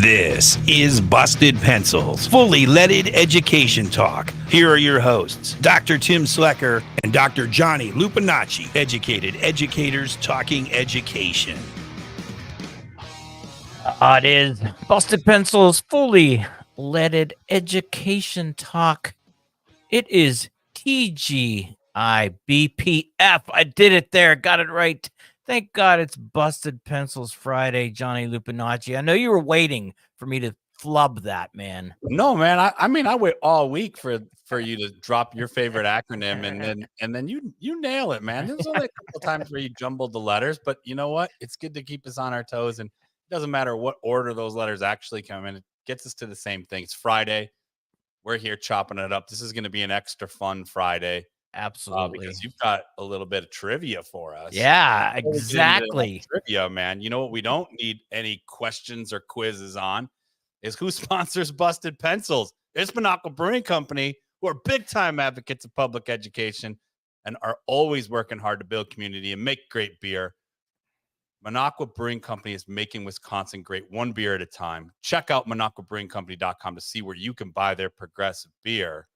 This is Busted Pencils, fully leaded education talk. Here are your hosts, Dr. Tim Slekar and Dr. Johnny Lupinacci, educated educators talking education. It is Busted Pencils, fully leaded education talk. It is TGIBPF. I did it there. Got it right. Thank God it's Busted Pencils Friday, Johnny Lupinacci. I know you were waiting for me to flub that, man. No, man. I wait all week for you to drop your favorite acronym, and then you nail it, man. There's only a couple times where you jumbled the letters, but you know what? It's good to keep us on our toes, and it doesn't matter what order those letters actually come in. It gets us to the same thing. It's Friday. We're here chopping it up. This is going to be an extra fun Friday. Absolutely. Because you've got a little bit of trivia for us. Yeah, exactly. Trivia, man. You know what we don't need any questions or quizzes on is who sponsors Busted Pencils. It's Minocqua Brewing Company, who are big-time advocates of public education and are always working hard to build community and make great beer. Minocqua Brewing Company is making Wisconsin great, one beer at a time. Check out MinocquaBrewingCompany.com to see where you can buy their progressive beer.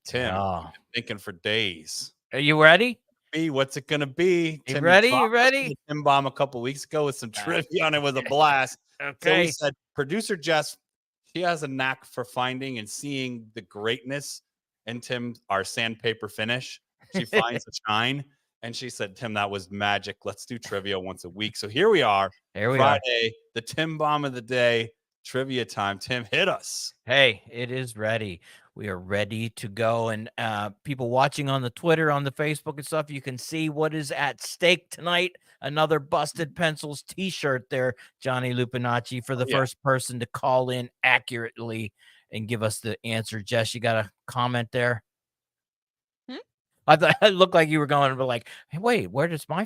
Tim, I've been thinking for days. Are you ready? What's it going to be? You ready? You ready? Tim Bomb a couple weeks ago with some trivia and it was a blast. Okay. So we said, producer Jess, she has a knack for finding and seeing the greatness in Tim, our sandpaper finish. She finds a shine. And she said, Tim, that was magic. Let's do trivia once a week. So here we are. Friday, the Tim Bomb of the day, trivia time. Tim, hit us. Hey, it is ready. We are ready to go. And people watching on the Twitter, on the Facebook and stuff, you can see what is at stake tonight. Another Busted Pencils t-shirt there, Johnny Lupinacci, for the first person to call in accurately and give us the answer. Jess, you got a comment there? I thought it looked like you were going to be like, hey, wait, where's my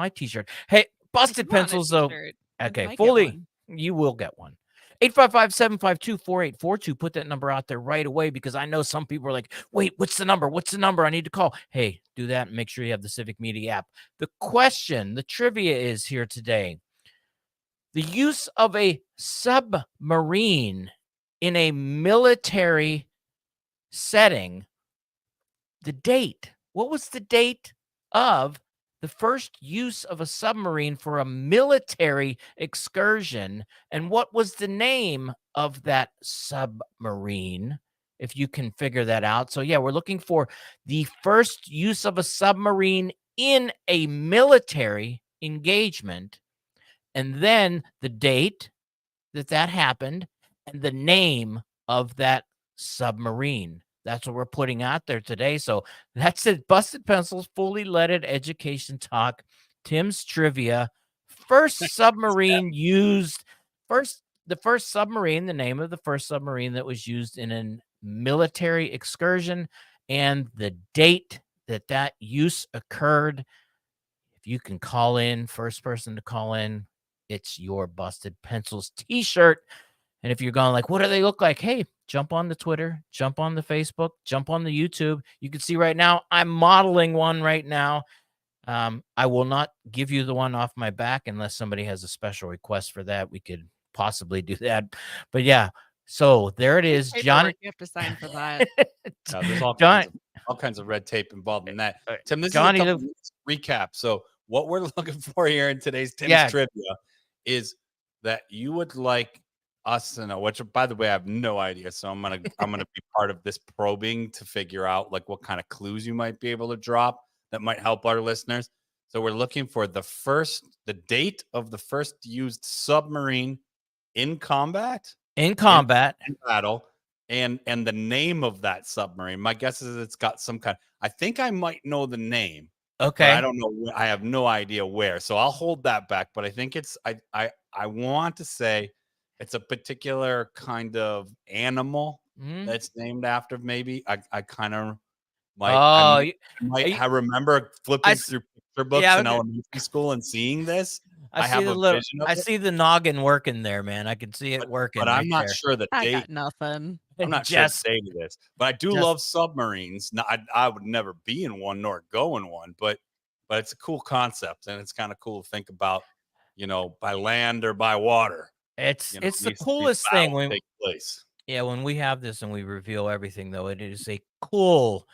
t-shirt? Hey, Busted Pencils, though. Okay, fully, you will get one. 855-752-4842. Put that number out there right away because I know some people are like, wait, what's the number? What's the number? I need to call. Hey, do that and make sure you have the Civic Media app. The question, the trivia is here today. The use of a submarine in a military setting, the date. What was the date of the first use of a submarine for a military excursion, and what was the name of that submarine, if you can figure that out? So, yeah, we're looking for the first use of a submarine in a military engagement, and then the date that happened and the name of that submarine. That's what we're putting out there today. So that's it. Busted Pencils, fully leaded education talk. Tim's trivia. First submarine used. The first submarine, the name of the first submarine that was used in a military excursion and the date that use occurred. If you can call in, first person to call in, it's your Busted Pencils t-shirt. And if you're going like, what do they look like? Hey, jump on the Twitter, jump on the Facebook, jump on the YouTube. You can see right now, I'm modeling one right now. I will not give you the one off my back unless somebody has a special request for that. We could possibly do that. But yeah, so there it is. Johnny, you have to sign for that. No, there's all kinds of red tape involved in that. Tim, this Johnny, is a recap. So what we're looking for here in today's Tim's trivia is that you would like us to know, which by the way, I have no idea. So I'm gonna be part of this probing to figure out like what kind of clues you might be able to drop that might help our listeners. So we're looking for the date of the first used submarine in combat, in battle, and the name of that submarine. My guess is it's got some kind. I think I might know the name. Okay, I don't know. I have no idea where. So I'll hold that back. But I think it's. I want to say it's a particular kind of animal that's named after. Maybe I kind of might. I remember flipping through picture books in elementary school and seeing this. I see the noggin working there, man. I can see it working. But I'm not sure the date. I got nothing. I'm not sure the date of this. But I do love submarines. Now, I would never be in one nor go in one. But it's a cool concept, and it's kind of cool to think about, by land or by water. It's You know, it's the these coolest thing battles when take place. when we have this and we reveal everything though. It is a cool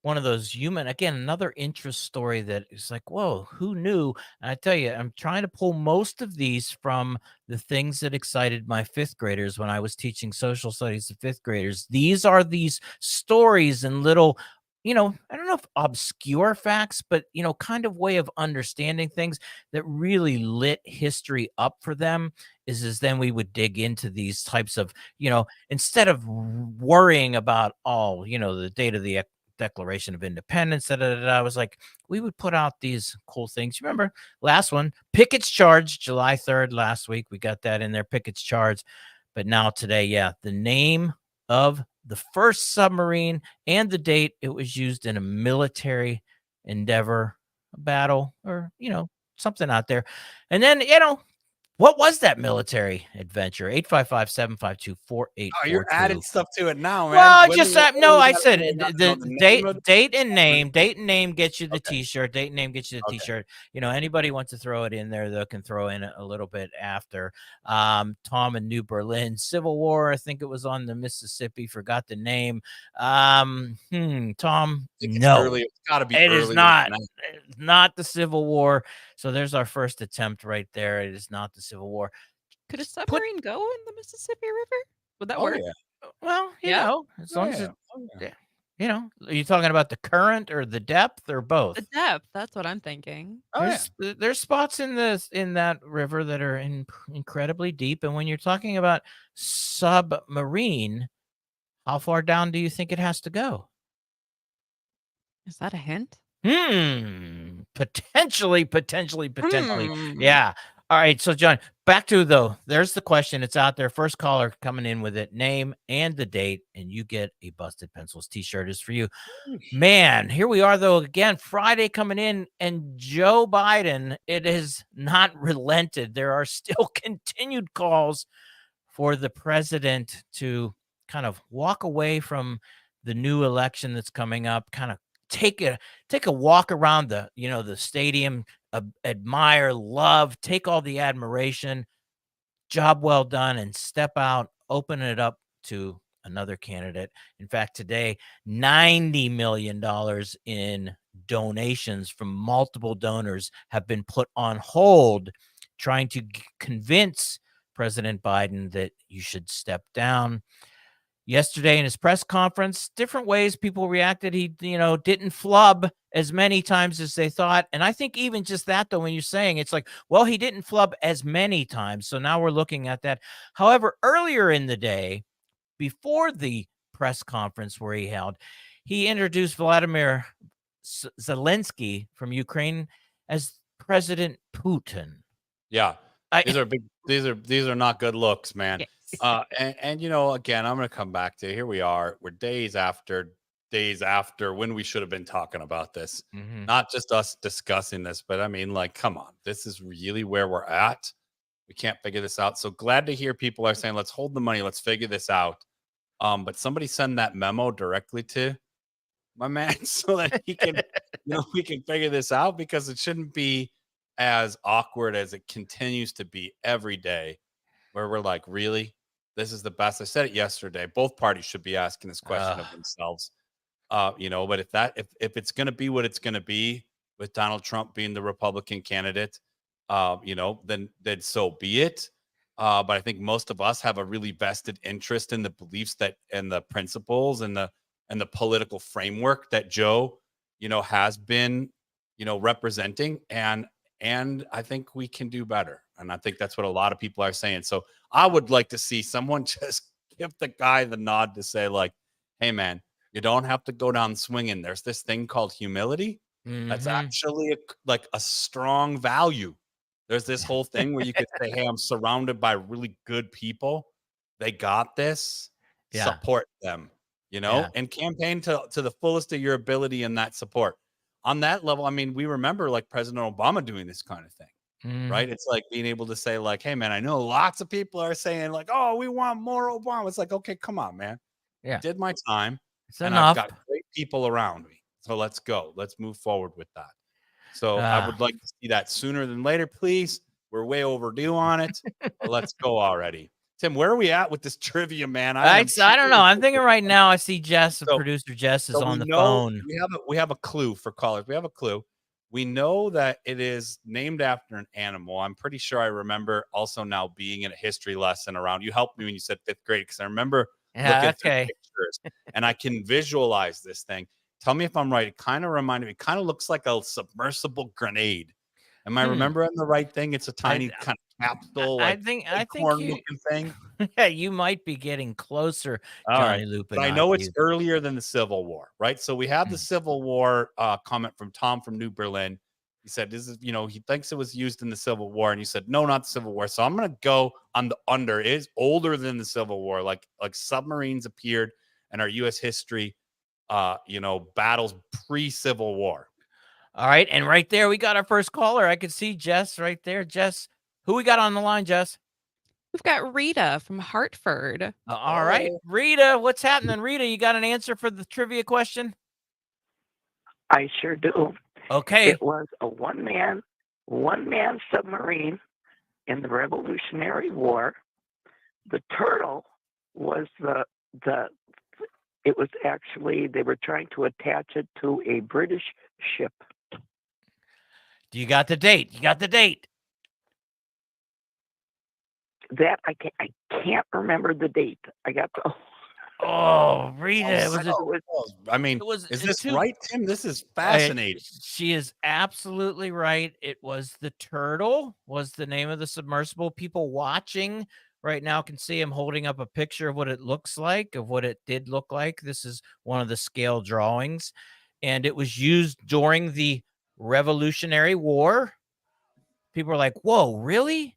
one of those human again, another interest story that is like, whoa, who knew? And I tell you, I'm trying to pull most of these from the things that excited my fifth graders when I was teaching social studies to fifth graders. These are these stories and little, I don't know if obscure facts, but kind of way of understanding things that really lit history up for them. Is then we would dig into these types of, instead of worrying about all, the date of the Declaration of Independence. I was like, we would put out these cool things. You remember last one, Pickett's Charge, July 3rd last week. We got that in there, Pickett's Charge. But now today, yeah, the name of the first submarine and the date it was used in a military endeavor, a battle, or something out there. And then what was that military adventure? 855-752-4842. Oh, you're adding stuff to it now, man. Well, When just do no. we I gotta- said we gotta know the the name of date the- and name gets you the Okay. T-shirt. Date and name gets you the Okay. T-shirt. Anybody wants to throw it in there, they can throw in a little bit after. Tom in New Berlin, Civil War. I think it was on the Mississippi. Forgot the name. Tom. think it's No, early. It's got to be it is earlier not. than that. It's not the Civil War. So there's our first attempt right there. It is not the Civil War. Could a Just put submarine go in the Mississippi River? Would that Oh work? yeah. Well, Yeah? as Oh, long as yeah. it, Oh, yeah. are you talking about the current or the depth or both? The depth, that's what I'm thinking. Oh, yeah. There's spots in that river that are incredibly deep, and when you're talking about submarine, how far down do you think it has to go? Is that a hint? Potentially. Hmm. Yeah. All right. So, John, back to there's the question. It's out there. First caller coming in with it, name and the date, and you get a Busted Pencils T-shirt is for you. Man, here we are though again. Friday coming in, and Joe Biden. It is not relented. There are still continued calls for the president to kind of walk away from the new election that's coming up. Kind of take a walk around the stadium, admire, love, take all the admiration, job well done, and step out, open it up to another candidate. In fact, today, $90 million in donations from multiple donors have been put on hold, trying to convince President Biden that you should step down. Yesterday in his press conference, different ways people reacted. He, didn't flub as many times as they thought. And I think even just that, though, when you're saying it's like, well, he didn't flub as many times. So now we're looking at that. However, earlier in the day, before the press conference where he introduced Vladimir Zelensky from Ukraine as President Putin. Yeah. These are not good looks, man. Yes. And again, I'm going to come back to here we are. We're days after when we should have been talking about this. Mhm. Not just us discussing this, but I mean, like, come on, this is really where we're at. We can't figure this out. So glad to hear people are saying, let's hold the money, let's figure this out. But somebody send that memo directly to my man so that he can, we can figure this out, because it shouldn't be as awkward as it continues to be every day, where we're like, really, this is the best. I said it yesterday. Both parties should be asking this question of themselves. But if it's going to be what it's going to be, with Donald Trump being the Republican candidate, then so be it. But I think most of us have a really vested interest in the beliefs and the principles and the political framework that Joe, has been, representing. And I think we can do better. And I think that's what a lot of people are saying. So I would like to see someone just give the guy the nod to say, like, hey, man, you don't have to go down swinging. There's this thing called humility. That's Mhm. actually a strong value. There's this whole thing where you could say, hey, I'm surrounded by really good people. They got this. Yeah. Support them, Yeah. and campaign to the fullest of your ability in that support. On that level, I mean, we remember like President Obama doing this kind of thing, Mhm. right? It's like being able to say, like, hey, man, I know lots of people are saying, like, oh, we want more Obama. It's like, okay, come on, man. Yeah. I did my time. It's And enough. I've got great people around me. So let's go. Let's move forward with that. So I would like to see that sooner than later, please. We're way overdue on it. Let's go already. Tim, where are we at with this trivia, man? I don't know. I'm thinking right now. I see Jess, So- producer Jess, is So on the know phone. we have a clue for callers. We have a clue. We know that it is named after an animal. I'm pretty sure I remember also now being in a history lesson around. You helped me when you said 5th grade because I remember looking through Okay. pictures and I can visualize this thing. Tell me if I'm right. It kind of reminded me. It kind of looks like a submersible grenade. Am I remembering the right thing? It's a tiny kind of capsule, I like think corn you. looking thing. Yeah, you might be getting closer, All Johnny right. Lupinacci. But I know it's earlier than the Civil War, right? So we have the Civil War comment from Tom from New Berlin. He said, "This is, he thinks it was used in the Civil War," and you said, "No, not the Civil War." So I'm gonna go on the under. It is older than the Civil War. Like submarines appeared in our U.S. history, battles pre-Civil War. All right, and right there we got our first caller. I could see Jess right there. Jess, who we got on the line, Jess? We've got Rita from Hartford. All right, Rita, what's happening? Rita, you got an answer for the trivia question? I sure do. Okay. It was a one-man submarine in the Revolutionary War. The turtle was it was actually, they were trying to attach it to a British ship. Do you got the date? You got the date. That I can't remember the date. I got the Oh, Rita, Is this right, Tim? This is fascinating. She is absolutely right. It was the turtle, was the name of the submersible. People watching right now can see him holding up a picture of what it looks like, of what it did look like. This is one of the scale drawings, and it was used during the Revolutionary War. People are like, whoa, really?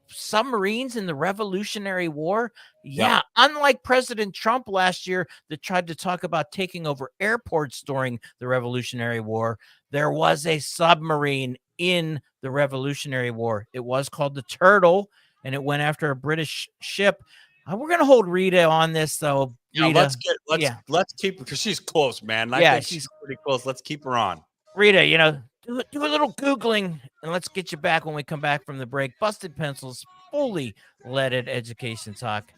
Submarines in the Revolutionary War? Yeah. Unlike President Trump last year that tried to talk about taking over airports during the Revolutionary War, there was a submarine in the Revolutionary War. It was called the Turtle, and it went after a British ship. We're gonna hold Rita on this, though. Yeah, Rita, let's keep her because she's close, man. I think she's pretty close. Let's keep her on. Rita, do a little Googling, and let's get you back when we come back from the break. Busted Pencils, fully leaded education talk.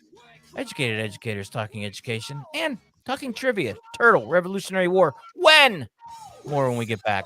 Educated educators talking education and talking trivia. Turtle, Revolutionary War. When? More when we get back.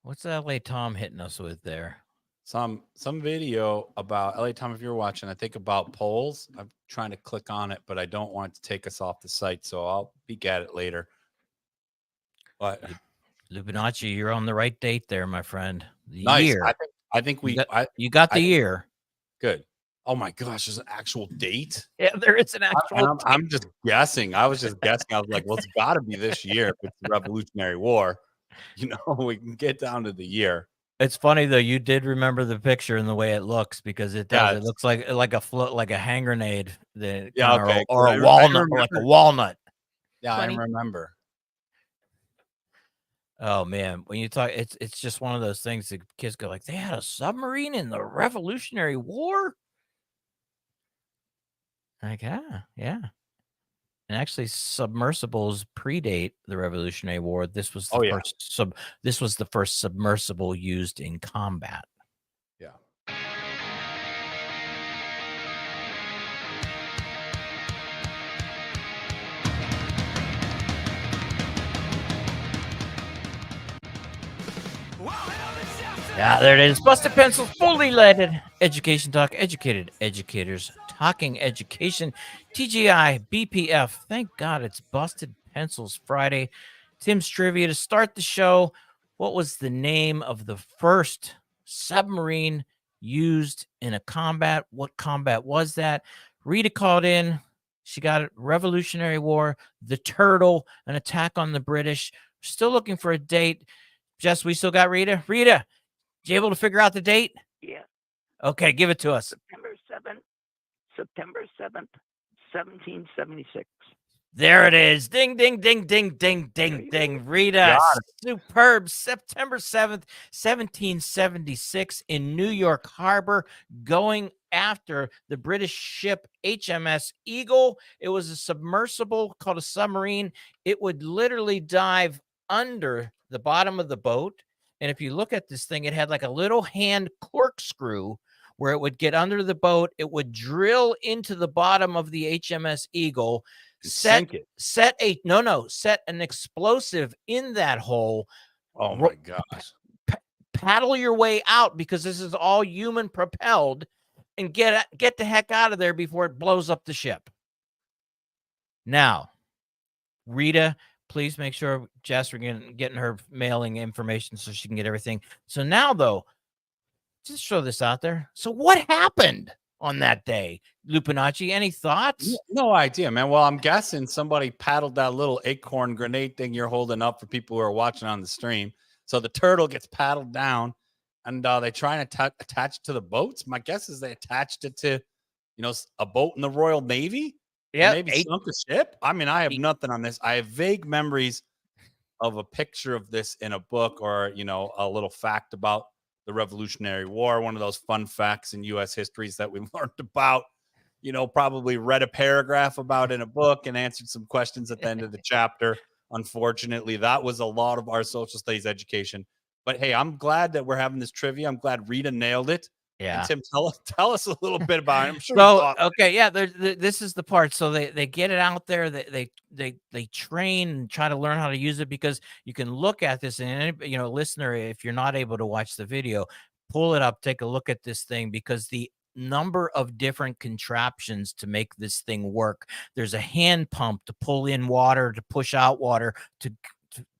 What's LA Tom hitting us with there? Some video about LA Tom, if you're watching, I think about polls. I'm trying to click on it, but I don't want it to take us off the site, so I'll peek at it later. But Lupinacci, you're on the right date there, my friend. The nice. year. I think you got the year. Good. Oh my gosh, there's an actual date. Yeah, there is an actual date. I'm just guessing. I was just guessing. I was like, well, it's got to be this year if it's the Revolutionary War. We can get down to the year. It's funny though. You did remember the picture and the way it looks because it does. It looks like a float, like a hand grenade. Okay. Or a walnut, or like a walnut. Yeah, I remember. Oh man, when you talk, it's just one of those things that kids go like, they had a submarine in the Revolutionary War. Like, yeah. And actually, submersibles predate the Revolutionary War. This was the first This was the first submersible used in combat. Yeah. Yeah, there it is. Busted Pencils, fully leaded education talk. Educated educators talking education. TGI, BPF. Thank God it's Busted Pencils Friday. Tim's trivia to start the show. What was the name of the first submarine used in a combat? What combat was that? Rita called in. She got it. Revolutionary War, the Turtle, an attack on the British. Still looking for a date. Jess, we still got Rita. Rita, you able to figure out the date? Yeah. Okay, give it to us. September 7th, September 7th, 1776. There it is. Ding, ding, ding, ding, ding, There ding, you ding. go. Rita, superb. September 7th, 1776 in New York Harbor, going after the British ship HMS Eagle. It was a submersible called a submarine. It would literally dive under the bottom of the boat. And if you look at this thing, it had like a little hand corkscrew where it would get under the boat. It would drill into the bottom of the HMS Eagle, Sink it. set an explosive in that hole. Oh my gosh. Paddle your way out, because this is all human propelled, and get the heck out of there before it blows up the ship. Now, Rita, please make sure Jess, we're getting her mailing information so she can get everything. So now, though, just throw this out there. So what happened on that day, Lupinacci? Any thoughts? No idea, man. Well, I'm guessing somebody paddled that little acorn grenade thing you're holding up for people who are watching on the stream. So the turtle gets paddled down, and they try and attach it to the boats. My guess is they attached it to, a boat in the Royal Navy. Yeah, maybe sunk the ship. I mean, I have nothing on this. I have vague memories of a picture of this in a book, or a little fact about the Revolutionary War. One of those fun facts in U.S. histories that we learned about. Probably read a paragraph about in a book and answered some questions at the end of the chapter. Unfortunately, that was a lot of our social studies education. But hey, I'm glad that we're having this trivia. I'm glad Rita nailed it. Yeah. And Tim, tell us a little bit about it. I'm sure. So, okay, yeah, this is the part. So they get it out there. They train and try to learn how to use it, because you can look at this, and listener, if you're not able to watch the video, pull it up, take a look at this thing, because the number of different contraptions to make this thing work. There's a hand pump to pull in water, to push out water,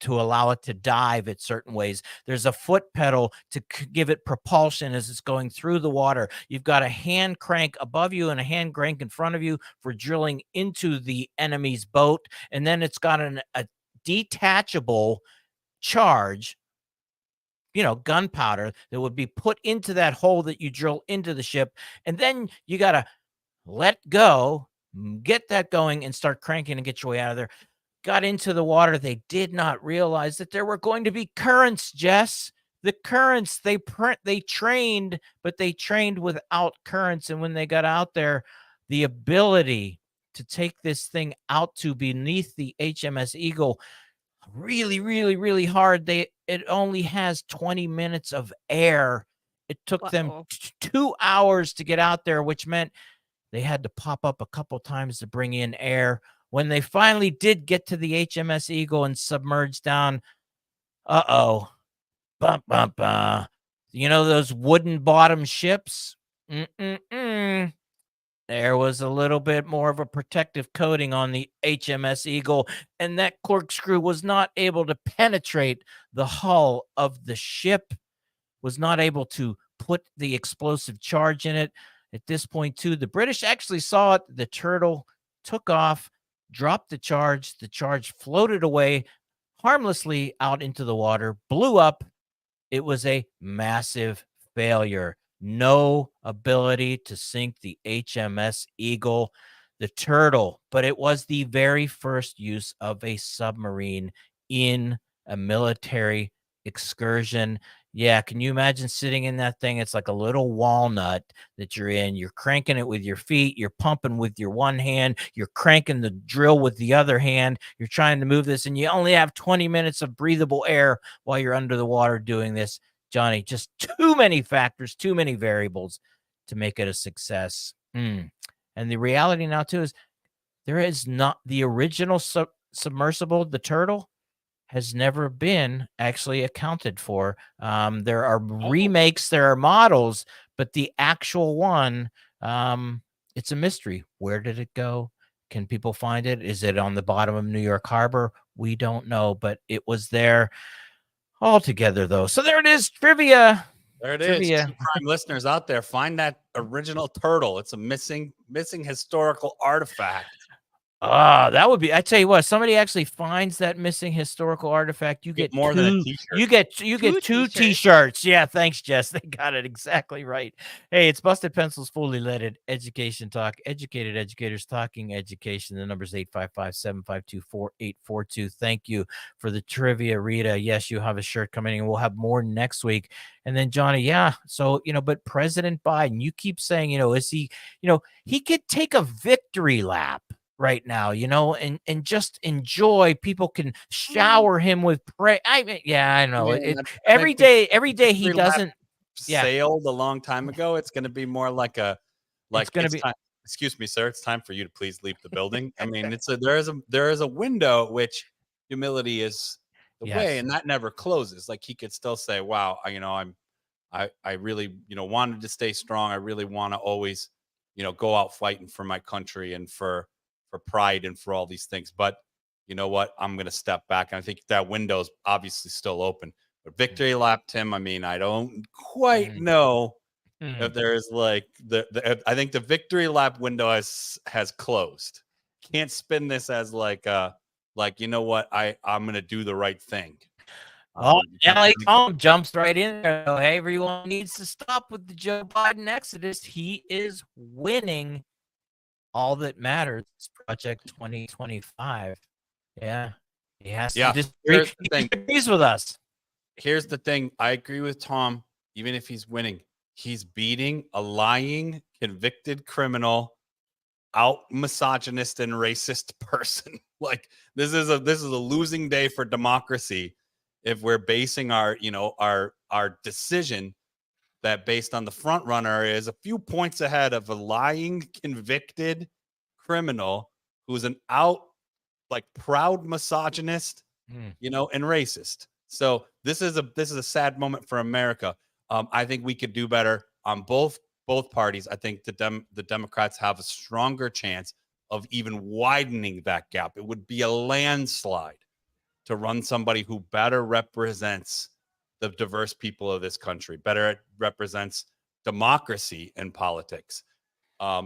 to allow it to dive at certain ways. There's a foot pedal to give it propulsion as it's going through the water. You've got a hand crank above you and a hand crank in front of you for drilling into the enemy's boat. And then it's got a detachable charge, gunpowder, that would be put into that hole that you drill into the ship. And then you got to let go, get that going, and start cranking and get your way out of there. Got into the water. They did not realize that there were going to be currents, Jess. The currents, they trained, but they trained without currents. And when they got out there, the ability to take this thing out to beneath the HMS Eagle, really, really, really hard. It only has 20 minutes of air. It took them 2 hours to get out there, which meant they had to pop up a couple times to bring in air. When they finally did get to the HMS Eagle and submerged down, those wooden bottom ships? There was a little bit more of a protective coating on the HMS Eagle, and that corkscrew was not able to penetrate the hull of the ship, was not able to put the explosive charge in it. At this point, too, the British actually saw it. The turtle took off, dropped the charge. The charge floated away harmlessly out into the water, blew up. It was a massive failure. No ability to sink the HMS Eagle, the turtle, but it was the very first use of a submarine in a military excursion. Yeah, can you imagine sitting in that thing? It's like a little walnut that you're in. You're cranking it with your feet. You're pumping with your one hand. You're cranking the drill with the other hand. You're trying to move this, and you only have 20 minutes of breathable air while you're under the water doing this. Johnny, just too many factors, too many variables to make it a success. And the reality now, too, is there is not the original submersible, the turtle, has never been actually accounted for. There are remakes, there are models, but the actual one, it's a mystery. Where did it go? Can people find it? Is it on the bottom of New York Harbor? We don't know, but it was there altogether, though. So there it is, trivia. There it is. True crime listeners out there, find that original turtle. It's a missing historical artifact. That would be. I tell you what, somebody actually finds that missing historical artifact. You get more than a t-shirt. You get Two two t-shirts. t-shirts. Yeah, thanks, Jess. They got it exactly right. Hey, it's Busted Pencils, fully leaded education talk. Educated educators talking education. The number's 855-752-4842. Thank you for the trivia, Rita. Yes, you have a shirt coming in. We'll have more next week. And then Johnny, yeah. So but President Biden, you keep saying, is he? He could take a victory lap right now, and just enjoy. People can shower him with praise. I know it. Every day he doesn't. Sailed a long time ago. It's going to be more like it's going to be. Time, excuse me, sir. It's time for you to please leave the building. I mean, there is a window at which humility is the way, and that never closes. Like he could still say, "Wow, I really wanted to stay strong. I really want to always go out fighting for my country and for pride and for all these things. But you know what? I'm going to step back." And I think that window's obviously still open. But victory lap, Tim, I mean, I don't quite know if there's like I think the victory lap window has closed. Can't spin this as like you know what? I'm going to do the right thing. LA Tom jumps right in there. Hey, everyone needs to stop with the Joe Biden exodus. He is winning. All that matters is Project 2025. Yeah. He has to disagree. He agrees with us. Here's the thing. I agree with Tom. Even if he's winning, he's beating a lying, convicted criminal, out misogynist and racist person. Like this is a losing day for democracy if we're basing our decision that based on the front runner is a few points ahead of a lying, convicted criminal who's an out, like proud misogynist, and racist. So this is a sad moment for America. I think we could do better on both parties. I think the Democrats have a stronger chance of even widening that gap. It would be a landslide to run somebody who better represents the diverse people of this country, better represents democracy in politics.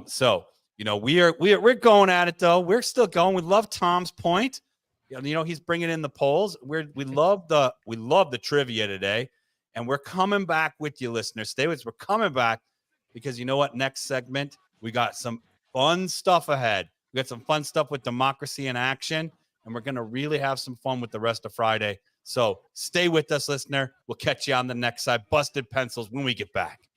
So we're going at it though. We're still going. We love Tom's point. He's bringing in the polls. We love the trivia today, and we're coming back with you, listeners. Stay with us. We're coming back because you know what? Next segment, we got some fun stuff ahead. We got some fun stuff with democracy in action, and we're gonna really have some fun with the rest of Friday. So stay with us, listener. We'll catch you on the next side. Busted Pencils when we get back.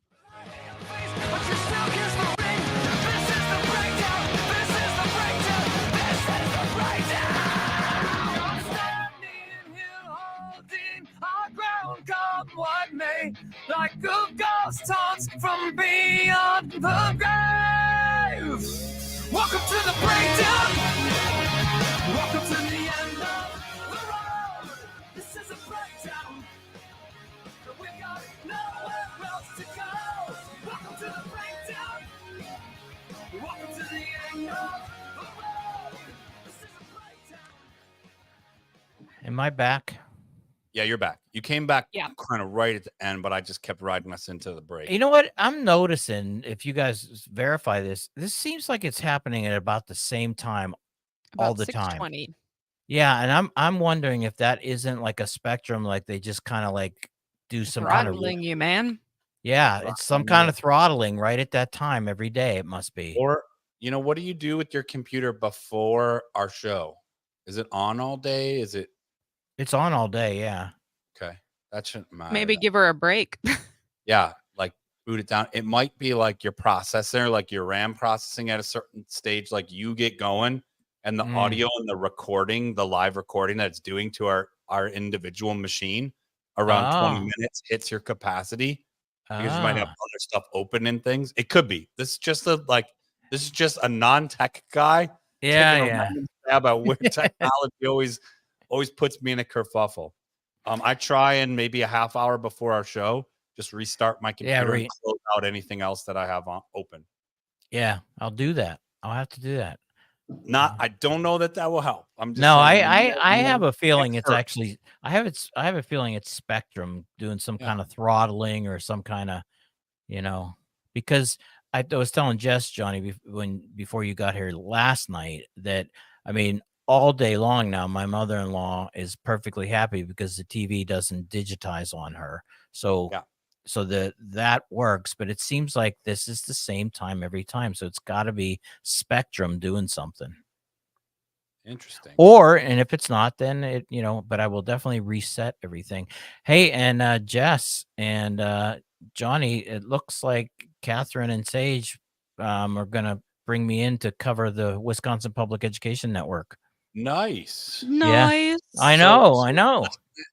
Like a ghost taunts from beyond the grave. Welcome to the breakdown. Welcome to the end of the road. This is a breakdown. We got nowhere else to go. Welcome to the breakdown. Welcome to the end of the road. This is a breakdown. Am I back? Yeah, you're back. You came back kind of right at the end, but I just kept riding us into the break. You know what? I'm noticing, if you guys verify this seems like it's happening at about the same time all the time. 6:20. Yeah, and I'm wondering if that isn't like a spectrum, like they just kind of like do some kind of Throttling you, man. Yeah, it's some kind of throttling right at that time every day. It must be. Or what do you do with your computer before our show? Is it on all day? It's on all day, yeah. Okay. That shouldn't matter. Maybe give her a break. Yeah, like boot it down. It might be like your processor, like your RAM processing at a certain stage, like you get going and the audio and the recording, the live recording that it's doing to our individual machine around 20 minutes hits your capacity because you might have other stuff open and things. It could be. This is just a non-tech guy. Yeah. About where technology always puts me in a kerfuffle. I try and maybe a half hour before our show, just restart my computer and close out anything else that I have open. Yeah, I'll do that. I'll have to do that. I don't know that will help. I'm just I have a feeling it's actually I have a feeling it's Spectrum doing some kind of throttling or some kind of, because I was telling Jess, Johnny, before you got here last night, that I mean, all day long now, my mother-in-law is perfectly happy because the TV doesn't digitize on her. So, Yeah. so that works. But it seems like this is the same time every time. So it's got to be Spectrum doing something. Interesting. And if it's not, then it, but I will definitely reset everything. Hey, and Jess and Johnny, it looks like Catherine and Sage are gonna bring me in to cover the Wisconsin Public Education Network. Nice. Nice. I So know.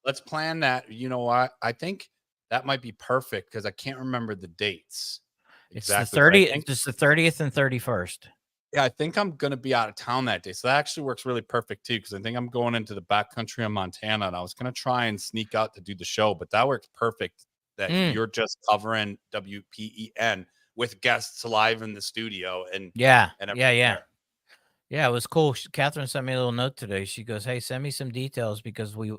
Let's plan that. You know what? I think that might be perfect because I can't remember the dates. It's Exactly, the but I 30th. think- It's the 30th and 31st. Yeah, I think I'm going to be out of town that day. So that actually works really perfect too, because I think I'm going into the backcountry of Montana and I was going to try and sneak out to do the show, but that works perfect that you're just covering WPEN with guests live in the studio. And Yeah. there. Yeah, it was cool. Catherine sent me a little note today. She goes, "Hey, send me some details because we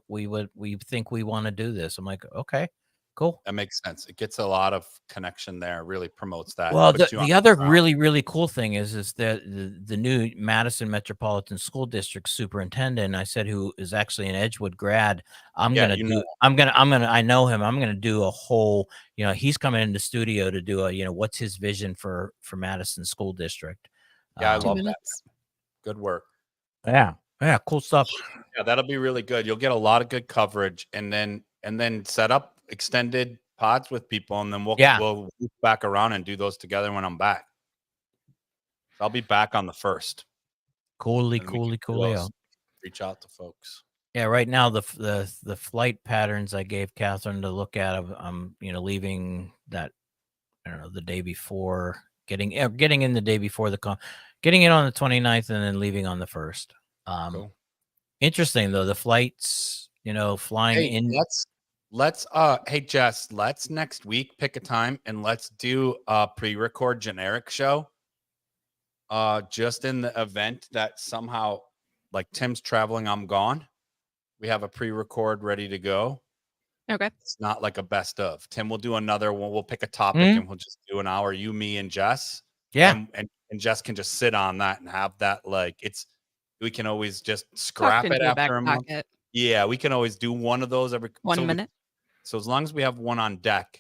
think we want to do this." I'm like, "Okay, cool." That makes sense. It gets a lot of connection there. Really promotes that. Well, puts you on the other ground. really cool thing is that the new Madison Metropolitan School District superintendent, I said, who is actually an Edgewood grad. I know him. I'm gonna do a whole, he's coming in the studio to do a, what's his vision for Madison School District. Yeah, I 2 love minutes. that. Good work. Yeah, cool stuff. Yeah, that'll be really good. You'll get a lot of good coverage, and then set up extended pods with people, and then we'll loop back around and do those together when I'm back. I'll be back on the 1st. Coolio. Reach out to folks. Yeah, right now the flight patterns I gave Catherine to look at, I'm leaving that, I don't know, the day before, getting in the day before getting in on the 29th and then leaving on the 1st. Cool. Interesting though, the flights, flying in. Hey Jess, let's next week pick a time and let's do a pre-record generic show. Just in the event that somehow, like, Tim's traveling, I'm gone, we have a pre-record ready to go. Okay. It's not like a best of. Tim will do another one. We'll pick a topic and we'll just do an hour, you, me, and Jess. Yeah. And Jess can just sit on that and have that, like, we can always just scrap it after a month. Yeah, we can always do one of those every 1 minute. So as long as we have one on deck,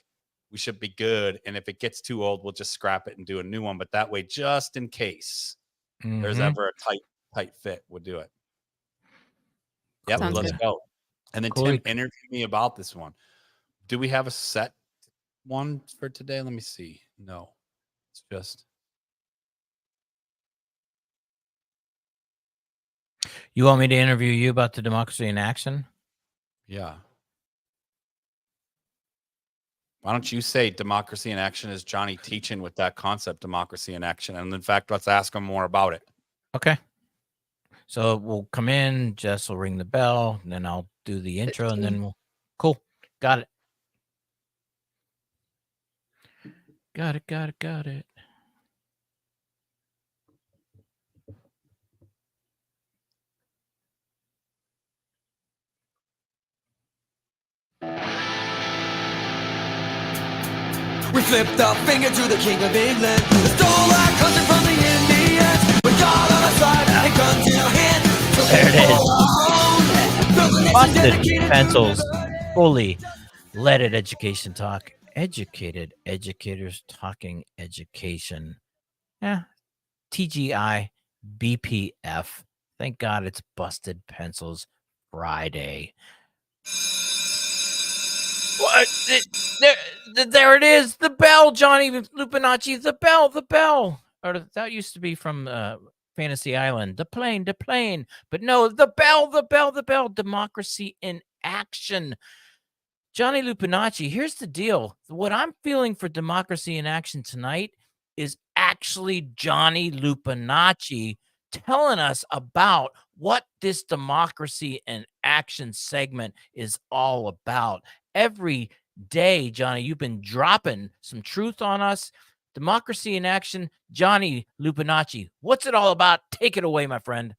we should be good. And if it gets too old, we'll just scrap it and do a new one. But that way, just in case there's ever a tight fit, we'll do it. Yep, Sounds let's good. go. And then Tim interviewed me about this one. Do we have a set one for today? Let me see. No, it's just. You want me to interview you about the Democracy in Action? Yeah. Why don't you say Democracy in Action is Johnny teaching with that concept, Democracy in Action? And in fact, let's ask him more about it. Okay. So we'll come in, Jess will ring the bell, and then I'll do the intro, and then cool. Got it. Got it. We flipped our finger to the King of England. We stole our country from the Indians. We got on our side and guns in our hand. There it is. BustED Pencils, fully leaded education talk. Educated educators talking education. Yeah. TGI BPF. Thank God it's BustED Pencils Friday. What? There it is. The bell, Johnny Lupinacci. The bell. Or that used to be from Fantasy Island. The plane. But no, the bell. Democracy in Action. Johnny Lupinacci, here's the deal. What I'm feeling for Democracy in Action tonight is actually Johnny Lupinacci telling us about what this Democracy in Action segment is all about. Every day, Johnny, you've been dropping some truth on us. Democracy in Action, Johnny Lupinacci. What's it all about? Take it away, my friend.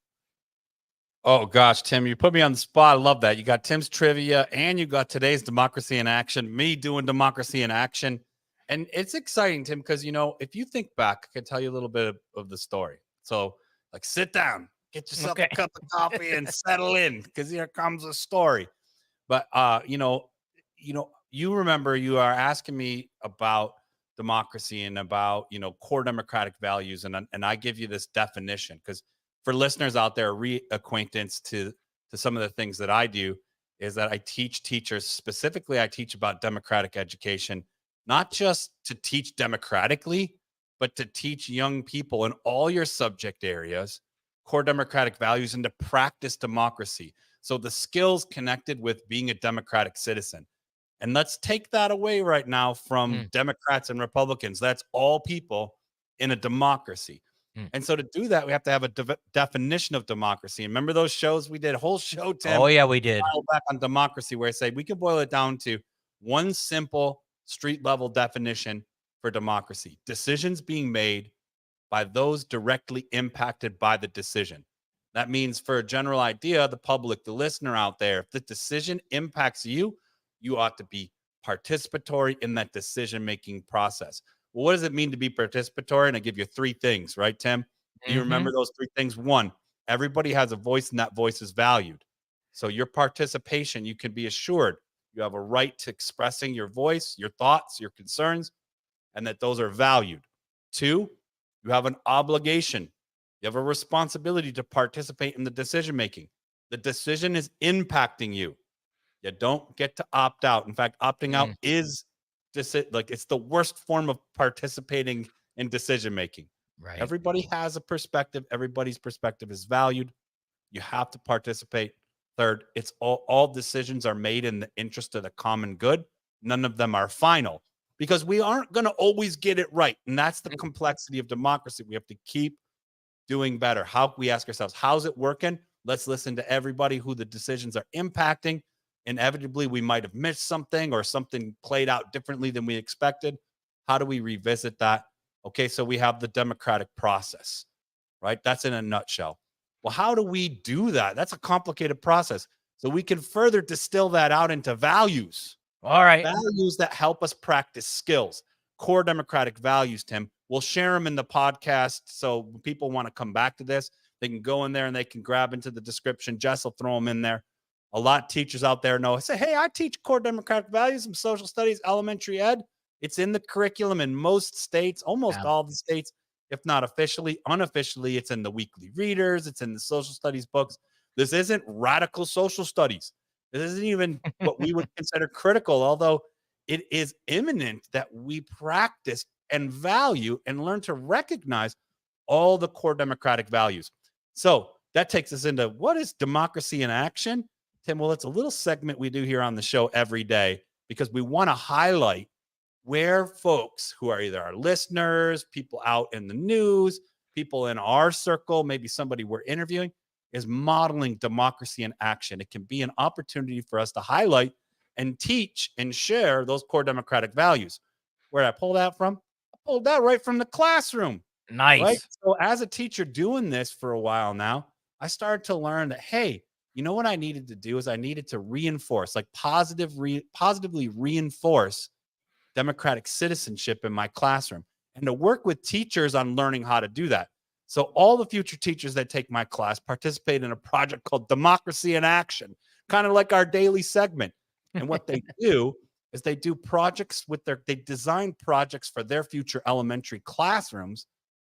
Oh, gosh, Tim, you put me on the spot. I love that. You got Tim's trivia and you got today's Democracy in Action, me doing Democracy in Action. And it's exciting, Tim, because, if you think back, I can tell you a little bit of the story. So, like, sit down, get yourself Okay. a cup of coffee and settle in, because here comes a story. But, you remember you are asking me about democracy and about, core democratic values. And I give you this definition, because for listeners out there, reacquaintance to some of the things that I do is that I teach teachers, specifically, I teach about democratic education, not just to teach democratically, but to teach young people in all your subject areas core democratic values and to practice democracy. So the skills connected with being a democratic citizen. And let's take that away right now from Democrats and Republicans. That's all people in a democracy. And so to do that, we have to have a definition of democracy. And remember those shows we did? A whole show, Tim, Oh, yeah, we did. back on democracy, where I say we can boil it down to one simple street level definition for democracy: decisions being made by those directly impacted by the decision. That means, for a general idea, the public, the listener out there, if the decision impacts you, you ought to be participatory in that decision-making process. Well, what does it mean to be participatory? And I give you 3 things, right, Tim? Do you remember those 3 things? 1, everybody has a voice and that voice is valued. So your participation, you can be assured you have a right to expressing your voice, your thoughts, your concerns, and that those are valued. 2, you have an obligation. You have a responsibility to participate in the decision-making. The decision is impacting you. You don't get to opt out. In fact, opting out is it's the worst form of participating in decision-making. Right. Everybody has a perspective. Everybody's perspective is valued. You have to participate. 3rd, it's all decisions are made in the interest of the common good. None of them are final, because we aren't going to always get it right. And that's the complexity of democracy. We have to keep doing better. We ask ourselves, how's it working? Let's listen to everybody who the decisions are impacting. Inevitably, we might have missed something, or something played out differently than we expected. How do we revisit that? Okay, so we have the democratic process, right? That's in a nutshell. Well, how do we do that? That's a complicated process. So we can further distill that out into values. All right. Values that help us practice skills, core democratic values, Tim. We'll share them in the podcast. So when people want to come back to this, they can go in there and they can grab into the description. Jess will throw them in there. A lot of teachers out there know. I say, hey, I teach core democratic values in social studies, elementary ed. It's in the curriculum in most states, almost all the states, if not officially. Unofficially, it's in the weekly readers. It's in the social studies books. This isn't radical social studies. This isn't even what we would consider critical, although it is imminent that we practice and value and learn to recognize all the core democratic values. So that takes us into, what is democracy in action? Tim, well, it's a little segment we do here on the show every day, because we want to highlight where folks who are either our listeners, people out in the news, people in our circle, maybe somebody we're interviewing, is modeling democracy in action. It can be an opportunity for us to highlight and teach and share those core democratic values. Where did I pull that from? I pulled that right from the classroom. Nice. Right? So as a teacher doing this for a while now, I started to learn that, hey, you know what I needed to do is I needed to reinforce, like positively reinforce democratic citizenship in my classroom, and to work with teachers on learning how to do that. So all the future teachers that take my class participate in a project called Democracy in Action, kind of like our daily segment. And what they do is they do projects they design projects for their future elementary classrooms,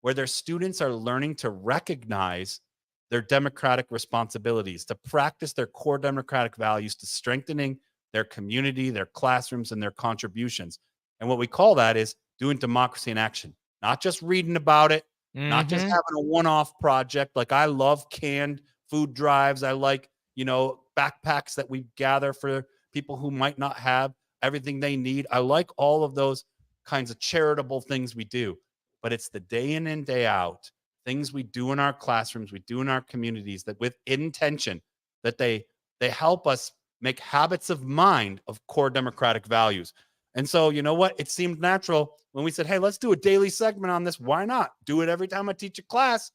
where their students are learning to recognize their democratic responsibilities, to practice their core democratic values, to strengthening their community, their classrooms, and their contributions. And what we call that is doing democracy in action, not just reading about it, not just having a one-off project. Like, I love canned food drives. I like, backpacks that we gather for people who might not have everything they need. I like all of those kinds of charitable things we do, but it's the day in and day out things we do in our classrooms, we do in our communities, that with intention, that they help us make habits of mind of core democratic values. And so, you know what? It seemed natural when we said, hey, let's do a daily segment on this. Why not? Do it every time I teach a class.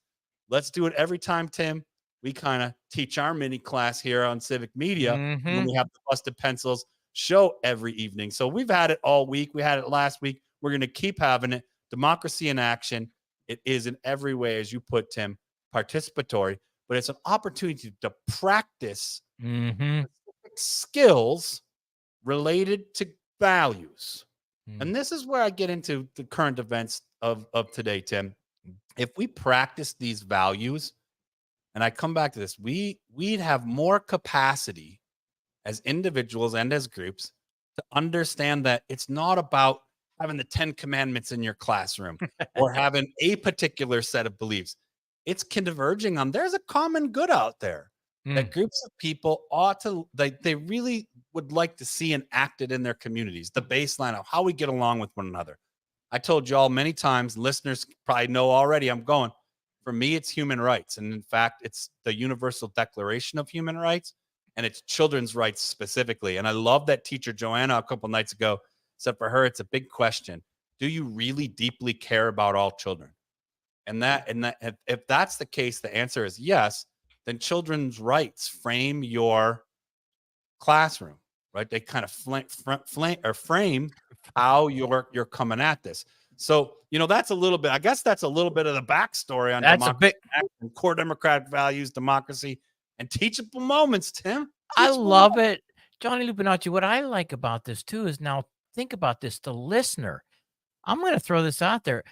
Let's do it every time, Tim, we kind of teach our mini class here on Civic Media. When we have the Busted Pencils show every evening. So we've had it all week. We had it last week. We're going to keep having it. Democracy in action. It is in every way, as you put, Tim, participatory, but it's an opportunity to practice Mm-hmm. skills related to values. And this is where I get into the current events of today, Tim. If we practice these values, and I come back to this, we'd have more capacity as individuals and as groups to understand that it's not about having the 10 commandments in your classroom or having a particular set of beliefs. It's converging on there's a common good out there that groups of people ought to, they really would like to see enacted in their communities, the baseline of how we get along with one another. I told y'all many times, listeners probably know already, I'm going, for me, it's human rights. And in fact, it's the Universal Declaration of Human Rights, and it's children's rights specifically. And I love that teacher Joanna a couple nights ago said for her, it's a big question. Do you really deeply care about all children? And if that's the case, the answer is yes. Then children's rights frame your classroom, right? They kind of frame how you're coming at this. So, that's a little bit, I guess that's a little bit of the backstory on democracy, core democratic values, democracy, and teachable moments, Tim. I love it. Johnny Lupinacci, what I like about this too is now think about this, the listener. I'm going to throw this out there.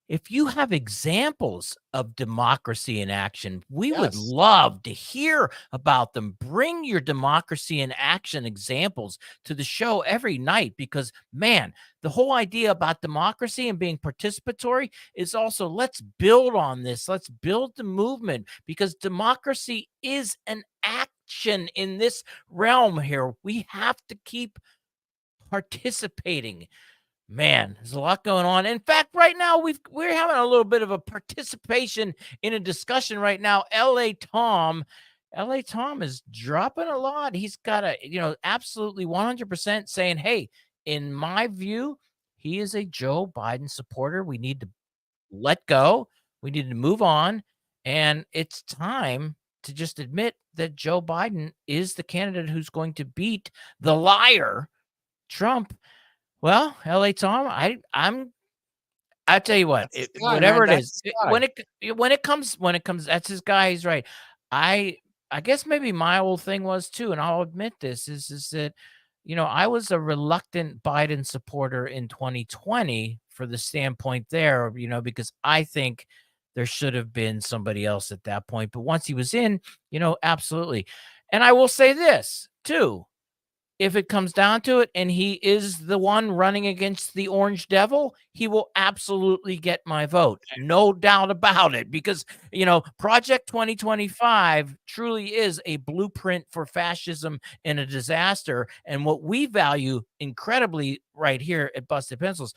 If you have examples of democracy in action, we would love to hear about them. Bring your democracy in action examples to the show every night because, man, the whole idea about democracy and being participatory is also let's build on this. Let's build the movement because democracy is an action in this realm here. We have to keep participating. Man, there's a lot going on. In fact, right now we're having a little bit of a participation in a discussion right now. LA Tom is dropping a lot. He's got absolutely 100% saying, hey, in my view, he is a Joe Biden supporter. We need to let go. We need to move on. And it's time to just admit that Joe Biden is the candidate who's going to beat the liar, Trump. Well, LA Tom, I'll tell you what, whatever it is, when it comes, that's his guy. He's right. I guess maybe my old thing was too, and I'll admit this is that, I was a reluctant Biden supporter in 2020 for the standpoint there, because I think there should have been somebody else at that point. But once he was in, absolutely. And I will say this too. If it comes down to it and he is the one running against the Orange Devil, he will absolutely get my vote. No doubt about it. Because, Project 2025 truly is a blueprint for fascism and a disaster. And what we value incredibly right here at Busted Pencils,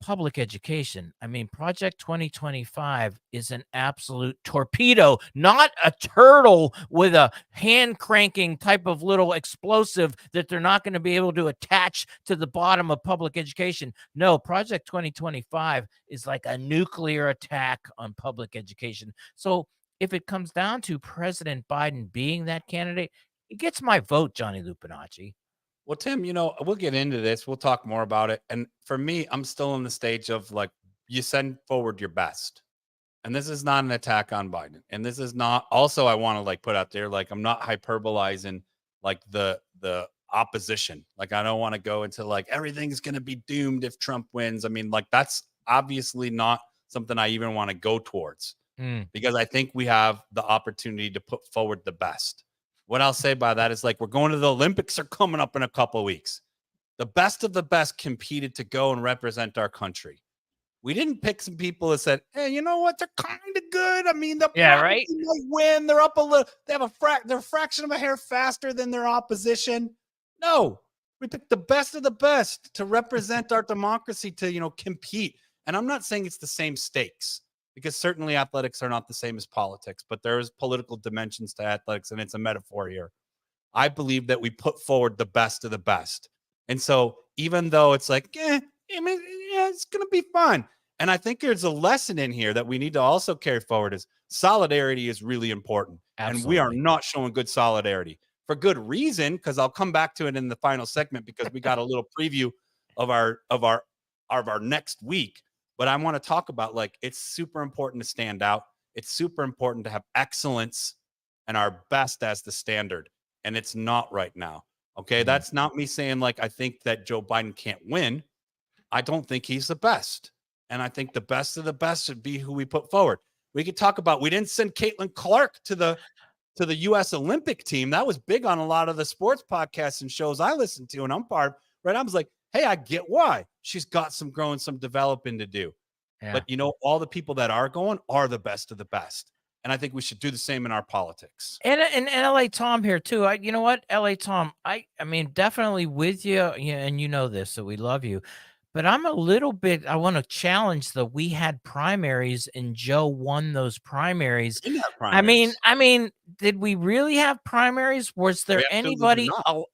public education. I mean, Project 2025 is an absolute torpedo, not a turtle with a hand cranking type of little explosive that they're not going to be able to attach to the bottom of public education. No, Project 2025 is like a nuclear attack on public education. So if it comes down to President Biden being that candidate, it gets my vote, Johnny Lupinacci. Well, Tim, we'll get into this. We'll talk more about it. And for me, I'm still in the stage of you send forward your best. And this is not an attack on Biden. And this is not also, I want to put out there, I'm not hyperbolizing the opposition. I don't want to go into everything's going to be doomed if Trump wins. I mean, that's obviously not something I even want to go towards because I think we have the opportunity to put forward the best. What I'll say by that is we're going to the Olympics are coming up in a couple of weeks. The best of the best competed to go and represent our country. We didn't pick some people that said, hey, you know what? They're kind of good. I mean, they'll probably might win. They're up a little. They have they're a fraction of a hair faster than their opposition. No, we picked the best of the best to represent our democracy to, compete. And I'm not saying it's the same stakes. Because certainly athletics are not the same as politics, but there's political dimensions to athletics, and it's a metaphor here. I believe that we put forward the best of the best. And so even though it's it's going to be fun. And I think there's a lesson in here that we need to also carry forward is solidarity is really important. Absolutely. And we are not showing good solidarity for good reason, because I'll come back to it in the final segment because we got a little preview of our of our next week. But I want to talk about, like, it's super important to stand out. It's super important to have excellence and our best as the standard. And it's not right now. Okay. That's not me saying, like, I think that Joe Biden can't win. I don't think he's the best. And I think the best of the best should be who we put forward. We could talk about, we didn't send Caitlin Clark to the U.S. Olympic team. That was big on a lot of the sports podcasts and shows I listened to. And I'm part of, right? I was like, hey, I get why. She's got some growing, some developing to do. Yeah. But, you know, all the people that are going are the best of the best. And I think we should do the same in our politics. And LA Tom here too. You know what, LA Tom, I mean, definitely with you, and you know this, so we love you. But I'm a little bit, I want to challenge we had primaries and Joe won those primaries. I mean, did we really have primaries? Was there anybody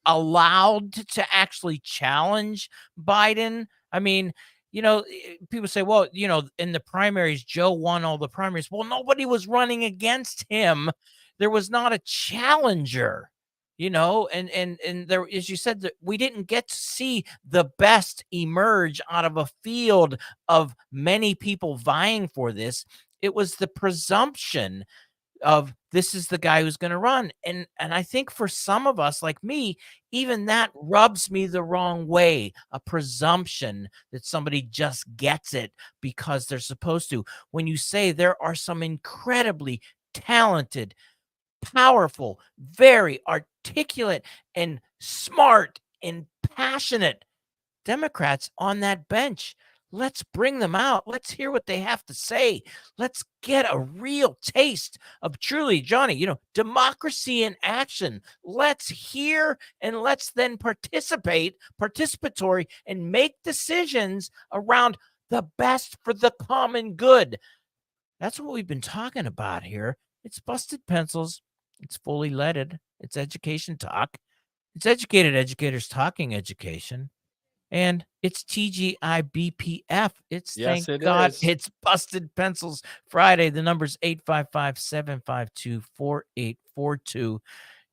allowed to actually challenge Biden? I mean, you know, people say, well, you know, in the primaries, Joe won all the primaries. Well, nobody was running against him. There was not a challenger. You know, and there, as you said, that we didn't get to see the best emerge out of a field of many people vying for this. It was the presumption of this is the guy who's going to run. And I think for some of us, like me, even that rubs me the wrong way. A presumption that somebody just gets it because they're supposed to. When you say there are some incredibly talented, powerful, very articulate and smart and passionate Democrats on that bench. Let's bring them out. Let's hear what they have to say. Let's get a real taste of truly, Johnny, you know, democracy in action. Let's hear and let's then participatory, and make decisions around the best for the common good. That's what we've been talking about here. It's Busted Pencils. It's fully leaded. It's education talk. It's educated educators talking education. And it's TGIBPF. It's Yes, thank it God is. it's Busted Pencils Friday. The number's 855-752-4842.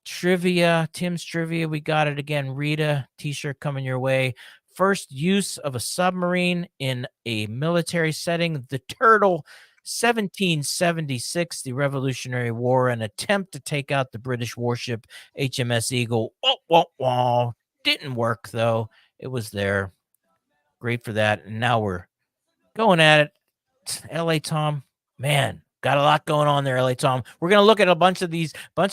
Trivia, Tim's Trivia. We got it again. Rita, t-shirt coming your way. First use of a submarine in a military setting. The Turtle. 1776, the Revolutionary War, an attempt to take out the British warship HMS Eagle. Didn't work, though. It was there. Great for that. And now we're going at it. LA Tom, man, got a lot going on there, LA Tom. We're going to look at a bunch of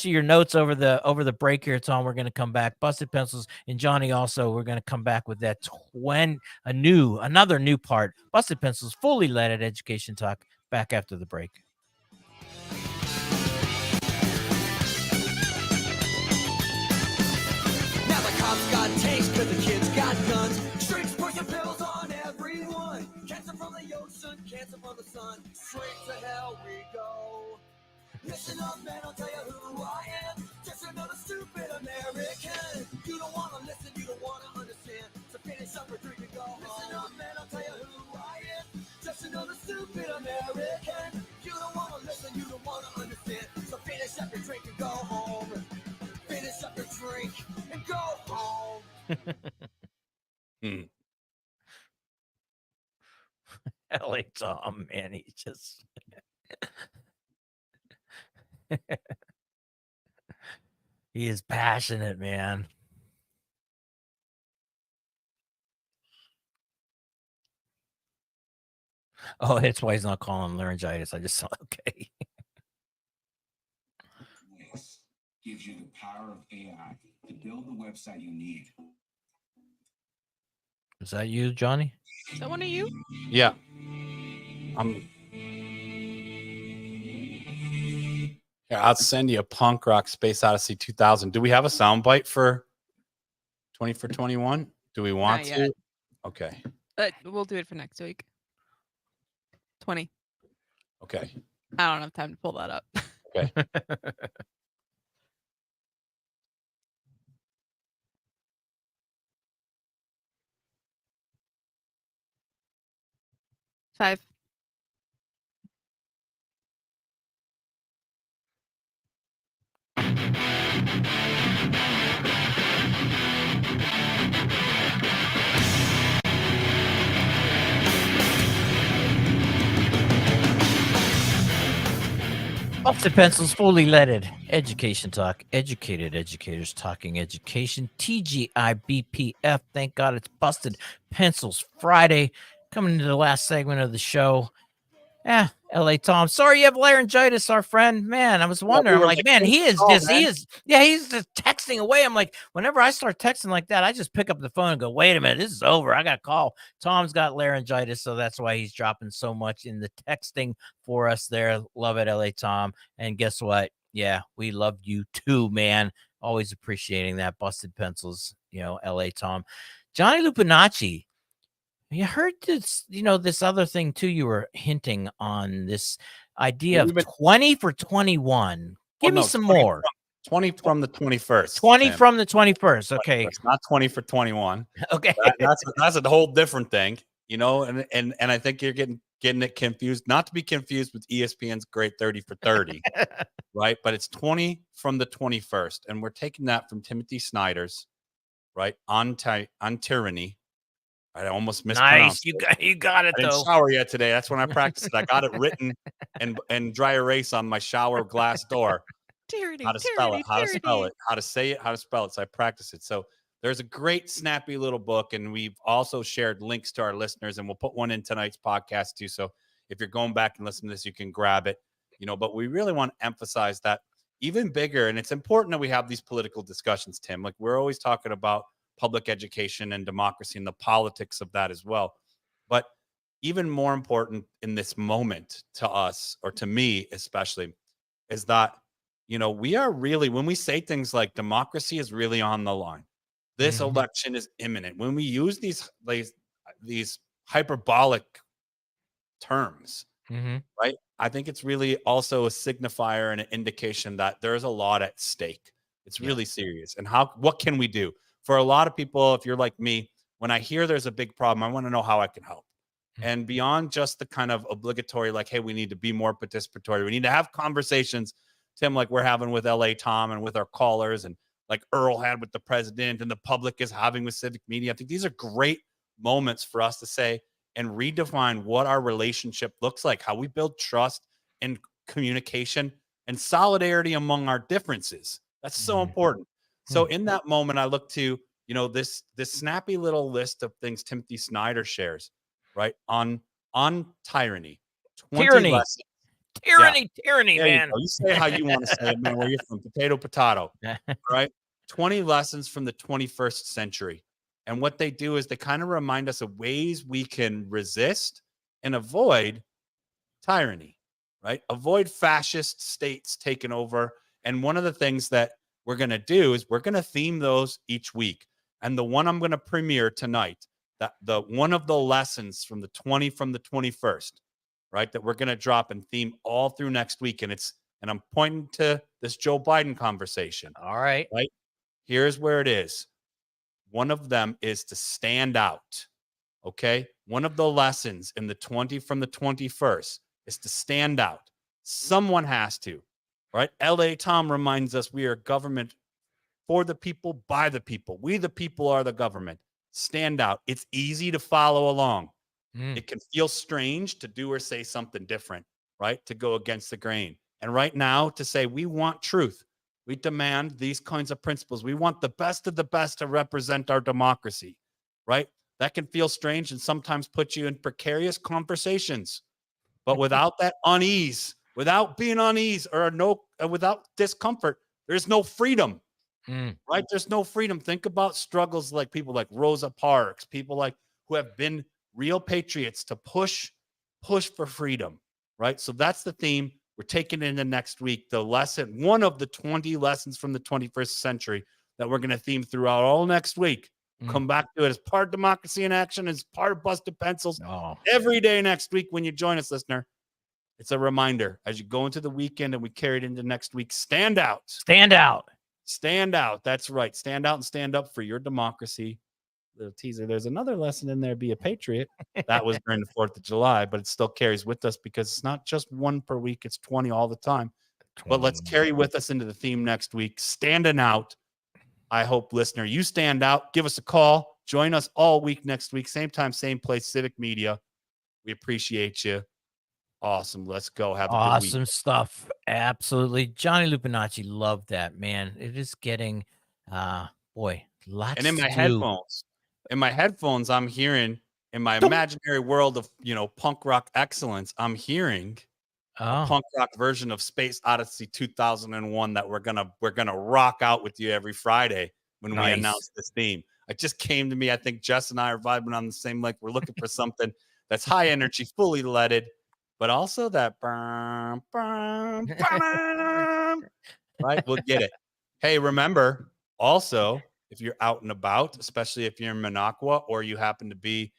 your notes over the break here, Tom. We're going to come back. Busted Pencils and Johnny also. We're going to come back with that another new part. Busted Pencils, fully leaded education talk. Back after the break. Now the cops got tanks, but the kids got guns. Strings pushing pills on everyone. Cancer from the ocean, cancer from the sun. Straight to hell we go. Listen up, man, I'll tell you who I am. Just another stupid American. You don't want to listen, you don't want to understand. So finish up or drink and go home. Listen up, man, I'll tell you who I am. Just another stupid American. You don't want to listen, you don't want to understand. So finish up your drink and go home. Finish up your drink and go home. LA Tom, man, he just he is passionate, man. Oh, that's why he's not calling laryngitis. I just saw. Okay. This gives you the power of AI to build the website you need. Is that you, Johnny? Is that one of you? Yeah. Yeah, I'll send you a punk rock Space Odyssey 2000. Do we have a soundbite for 20 for 21? Do we want Not to? yet. Okay. We'll do it for next week. 20. Okay. I don't have time to pull that up. Okay. 5. Busted Pencils, fully leaded. Education talk. Educated educators talking education. TGIBPF. Thank God it's Busted Pencils Friday. Coming into the last segment of the show. LA Tom. Sorry you have laryngitis, our friend. Man, I was wondering. we I'm were like, like, man, "Hey, he is oh, just, man." he's just texting away. I'm like, whenever I start texting like that, I just pick up the phone and go, wait a minute, this is over. I got to call. Tom's got laryngitis, so that's why he's dropping so much in the texting for us there. Love it, LA Tom. And guess what? Yeah, we love you too, man. Always appreciating that. Busted Pencils, LA Tom. Johnny Lupinacci. You heard this, this other thing too. You were hinting on this idea We've of been- 20 for 21. Give me some more. 20 from the 21st. 20 Tim. from the 21st. Okay. It's not 20 for 21. Okay. That's a whole different thing, and I think you're getting it confused, not to be confused with ESPN's great 30 for 30, right? But it's 20 from the 21st. And we're taking that from Timothy Snyder's, right? On tyranny. I almost mispronounced Nice. You got it I didn't though. shower yet today. That's when I practiced it. I got it written and dry erase on my shower glass door. How to spell it, how to spell it, how to say it, how to spell it. So I practice it. So there's a great snappy little book, and we've also shared links to our listeners, and we'll put one in tonight's podcast too. So if you're going back and listening to this, you can grab it. But we really want to emphasize that even bigger, and it's important that we have these political discussions, Tim. Like, we're always talking about public education and democracy and the politics of that as well. But even more important in this moment to us, or to me especially, is that, we are really, when we say things like democracy is really on the line, this election is imminent, when we use these hyperbolic terms, right? I think it's really also a signifier and an indication that there's a lot at stake. It's really serious. And what can we do? For a lot of people, if you're like me, when I hear there's a big problem, I want to know how I can help. And beyond just the kind of obligatory, like, hey, we need to be more participatory. We need to have conversations, Tim, like we're having with LA Tom and with our callers, and like Earl had with the president and the public is having with civic media. I think these are great moments for us to say and redefine what our relationship looks like, how we build trust and communication and solidarity among our differences. That's so important. So in that moment, I look to, this snappy little list of things Timothy Snyder shares, right? On tyranny. 20 Tyranny. lessons. Tyranny, man. You say how you want to say it, man. Where you're from, potato, right? 20 lessons from the 21st century. And what they do is they kind of remind us of ways we can resist and avoid tyranny, right? Avoid fascist states taking over. And one of the things that we're going to do is we're going to theme those each week. And the one I'm going to premiere tonight, that the one of the lessons from the 20 from the 21st, right, that we're going to drop and theme all through next week. And I'm pointing to this Joe Biden conversation. All right. Right. Here's where it is. One of them is to stand out. Okay. One of the lessons in the 20 from the 21st is to stand out. Someone has to. Right. LA Tom reminds us we are government for the people, by the people. We, the people, are the government. Stand out. It's easy to follow along. It can feel strange to do or say something different, right? To go against the grain. And right now, to say we want truth. We demand these kinds of principles. We want the best of the best to represent our democracy, right? That can feel strange and sometimes put you in precarious conversations. But without that unease, without being unease or without discomfort, there's no freedom, right? There's no freedom. Think about struggles like people like Rosa Parks, people like who have been real patriots to push for freedom, right? So that's the theme. We're taking it into next week. The lesson, one of the 20 lessons from the 21st century that we're going to theme throughout all next week. Come back to it as part of Democracy in Action, as part of Busted Pencils. Every day next week when you join us, listener, it's a reminder as you go into the weekend and we carry it into next week. Stand out. Stand out. Stand out. That's right. Stand out and stand up for your democracy. Little teaser. There's another lesson in there. Be a patriot. That was during the 4th of July, but it still carries with us because it's not just one per week. It's 20 all the time. But let's carry with us into the theme next week. Standing out. I hope, listener, you stand out. Give us a call. Join us all week next week. Same time, same place, Civic Media. We appreciate you. Awesome. Let's go. Have a good Awesome week. stuff. Absolutely. Johnny Lupinacci, love that, man. It is getting, boy, lots And in to my do. headphones, I'm hearing in my imaginary world of, punk rock excellence, I'm hearing a Oh, punk rock version of Space Odyssey 2001 that we're gonna rock out with you every Friday when we nice. announce this theme. It just came to me. I think Jess and I are vibing on the same lake. We're looking for something that's high energy, fully leaded, but also that right? We'll get it. Hey, remember also, if you're out and about, especially if you're in Minocqua or you happen to be,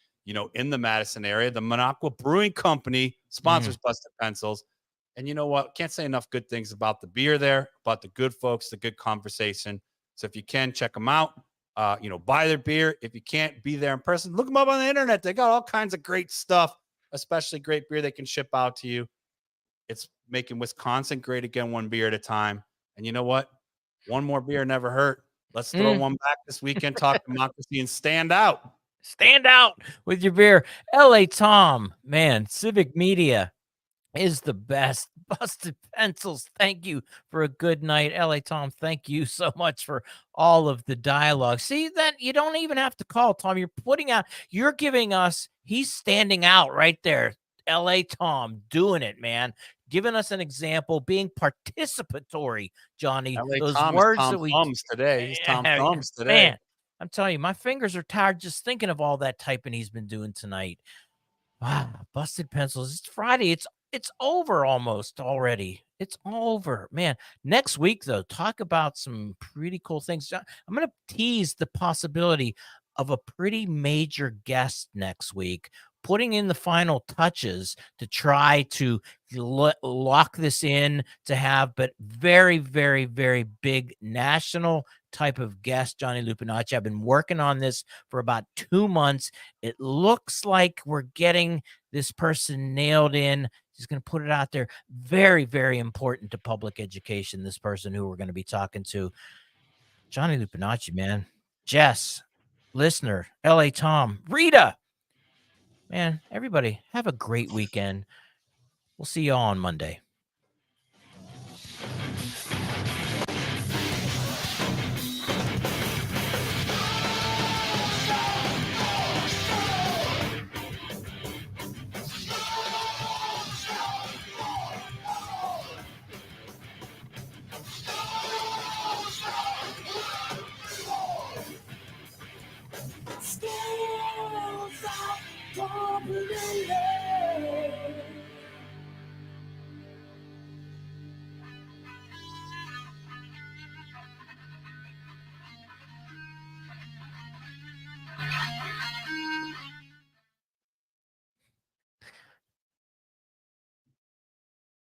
in the Madison area, the Minocqua Brewing Company sponsors Busted Pencils. And you know what? Can't say enough good things about the beer there, about the good folks, the good conversation. So if you can, check them out. Buy their beer. If you can't be there in person, look them up on the internet. They got all kinds of great stuff, especially great beer they can ship out to you. It's making Wisconsin great again, one beer at a time. And you know what? One more beer never hurt. Let's throw one back this weekend, talk democracy, and stand out. Stand out with your beer. LA Tom, man, Civic Media is the best. Busted Pencils, thank you for a good night. LA Tom, thank you so much for all of the dialogue. See that you don't even have to call, Tom. You're giving us, he's standing out right there. LA Tom doing it, man. Giving us an example, being participatory, Johnny. LA Those Tom is words Tom that we Thumbs today. He's Tom Yeah, Thumbs today. man. I'm telling you, my fingers are tired just thinking of all that typing he's been doing tonight. Wow, Busted Pencils. It's Friday. It's over almost already. It's over, man. Next week, though, talk about some pretty cool things. I'm going to tease the possibility of a pretty major guest next week, putting in the final touches to try to lock this in to have, but very, very, very big national type of guest, Johnny Lupinacci. I've been working on this for about 2 months. It looks like we're getting this person nailed in. He's going to put it out there. Very, very important to public education, this person who we're going to be talking to. Johnny Lupinacci, man. Jess, listener, LA Tom, Rita. Man, everybody, have a great weekend. We'll see you all on Monday. Skills are dominated.